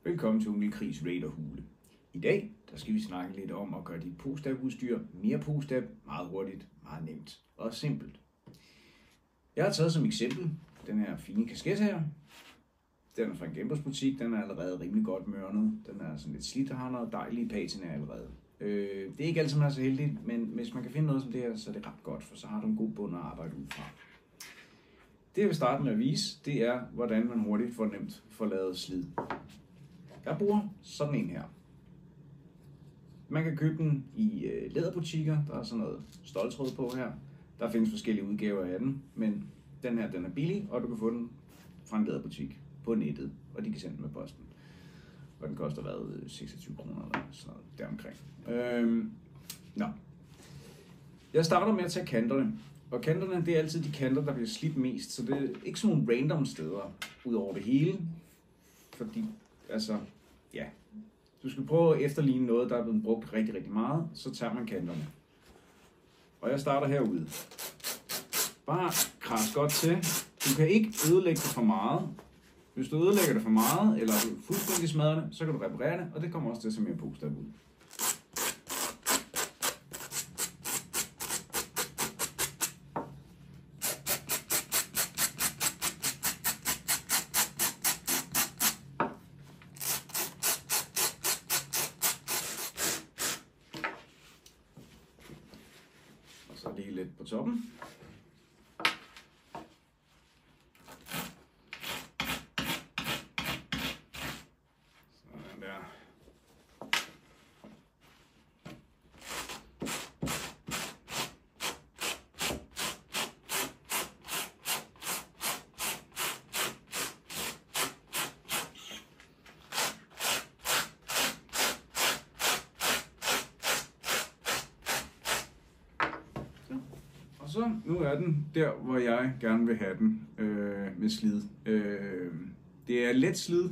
Velkommen til Onkel Kris Raid og Hule. I dag der skal vi snakke lidt om at gøre dit POSTAP-udstyr mere POSTAP, meget hurtigt, meget nemt og simpelt. Jeg har taget som eksempel den her fine kasket her. Den er fra en genbrugsbutik, den er allerede rimelig godt mørnet. Den er sådan lidt slidt og har noget dejlige patina allerede. Det er ikke altid, man er så heldig, men hvis man kan finde noget som det her, så er det ret godt, for så har du en god bund at arbejde ud fra. Det jeg vil starte med at vise, det er, hvordan man hurtigt får lavet slid. Jeg bruger sådan en her. Man kan købe den i læderbutikker, der er sådan noget ståltråd på her. Der findes forskellige udgaver af den, men den her den er billig, og du kan få den fra en læderbutik på nettet, og de kan sende den med posten. Og den koster 26 kroner eller sådan noget deromkring. Jeg starter med at tage kanterne. Og kanterne, det er altid de kanter, der bliver slidt mest, så det er ikke sådan nogle random steder ud over det hele. Fordi, du skal prøve at efterligne noget, der er blevet brugt rigtig, rigtig meget, så tager man kanterne. Og jeg starter herude. Bare kras godt til. Du kan ikke ødelægge det for meget. Hvis du ødelægger det for meget, eller du fuldstændig smadrer det, så kan du reparere det, og det kommer også til at se mere POSTAP ud. Og så lige lidt på toppen. Så nu er den der, hvor jeg gerne vil have den med slid. Det er let slid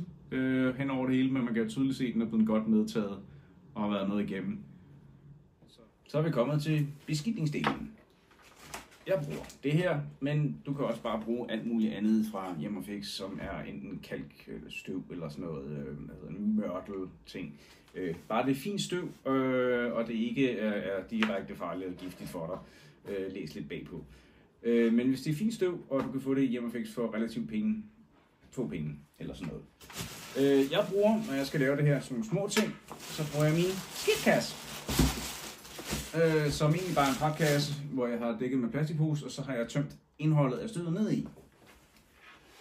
hen over det hele, men man kan tydeligt se, at den er blevet godt medtaget og har været noget igennem. Så er vi kommet til beskidningsdelen. Jeg bruger det her, men du kan også bare bruge alt muligt andet fra Hjemmefix, som er enten kalk, støv eller sådan noget mørtel ting. Bare det er fint støv, og det ikke er direkte farligt eller giftigt for dig. Læs lidt bagpå. Men hvis det er fint støv, og du kan få det i Hjemmefix for relativt få penge, eller sådan noget. Jeg bruger, når jeg skal lave det her, sådan nogle små ting, så bruger jeg min skidtkasse. Som egentlig bare en papkasse, hvor jeg har dækket med plastikpose, og så har jeg tømt indholdet af støvet ned i.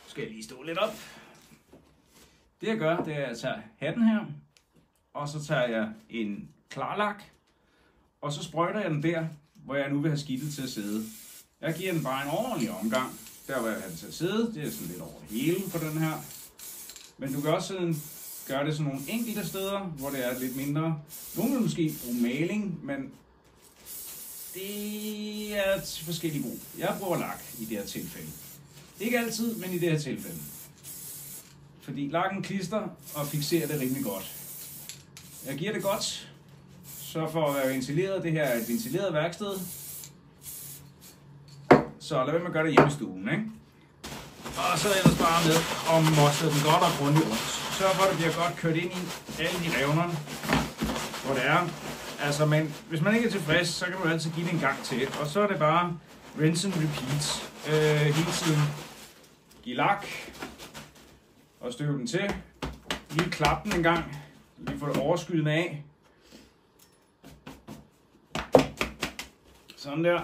Så skal jeg lige stå lidt op. Det jeg gør, det er, at jeg tager hatten her, og så tager jeg en klarlak, og så sprøjter jeg den der, hvor jeg nu vil have skidtet til at sidde. Jeg giver den bare en ordentlig omgang, der hvor jeg vil have den til at sidde. Det er sådan lidt over det hele på den her. Men du kan også sådan gøre det sådan nogle enkelte steder, hvor det er lidt mindre. Nogle vil måske bruge maling, men det er til forskellige brug. Jeg bruger lak i det her tilfælde. Ikke altid, men i det her tilfælde. Fordi lakken klister og fikserer det rimelig godt. Jeg giver det godt. Så for at være ventileret, det her er et ventileret værksted. Så lad være med at gøre det hjemme i stuen, ikke? Og så ellers bare med at mosse den godt og grundigt rundt. Sørg for, at det bliver godt kørt ind i alle de revner, hvor det er. Altså, men hvis man ikke er tilfreds, så kan du altid give det en gang til. Og så er det bare rinse and repeat hele tiden. Giv lak og støv den til. Lige klap den en gang. Lige få det overskyldende af. Sådan der.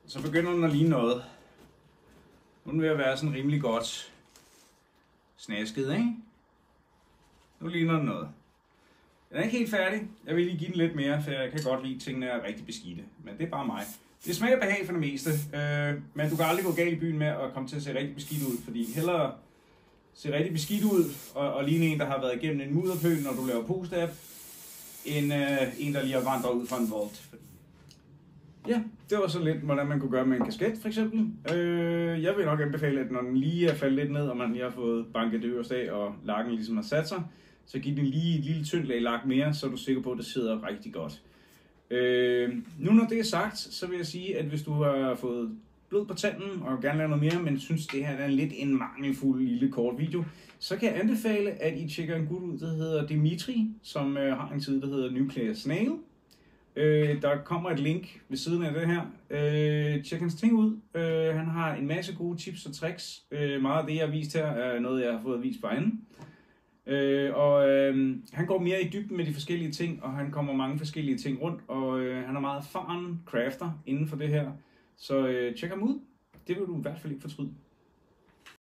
Så begynder den at ligne noget. Nu er den ved at være sådan rimelig godt snasket, ikke? Nu ligner den noget. Den er ikke helt færdig. Jeg vil lige give den lidt mere, for jeg kan godt lide, at tingene er rigtig beskidte. Men det er bare mig. Det smager behag for det meste. Men du kan aldrig gå galt i byen med at komme til at se rigtig beskidt ud. Fordi hellere se rigtig beskidt ud og ligne en, der har været igennem en mudderpøl, når du laver POSTAP, end en, der lige har vandret ud fra en volt. Ja, det var så lidt, hvordan man kunne gøre med en kasket, for eksempel. Jeg vil nok anbefale, at når den lige er faldet lidt ned, og man lige har fået banket det øverste af, og lakken ligesom har sat sig, så giv den lige et lille tyndt lag lak mere, så er du sikker på, at det sidder rigtig godt. Nu når det er sagt, så vil jeg sige, at hvis du har fået blod på tanden og gerne lave noget mere, men synes det her er lidt en mangelfuld lille kort video, så kan jeg anbefale, at I tjekker en gut ud, der hedder Dimitri, som har en side, der hedder Nuclear Snail. Der kommer et link ved siden af det her. Tjek hans ting ud. Han har en masse gode tips og tricks. Meget af det, jeg har vist her, er noget, jeg har fået vist på anden. Han går mere i dybden med de forskellige ting, og han kommer mange forskellige ting rundt, og han er meget erfaren crafter inden for det her. Så tjek ham ud. Det vil du i hvert fald ikke fortryde.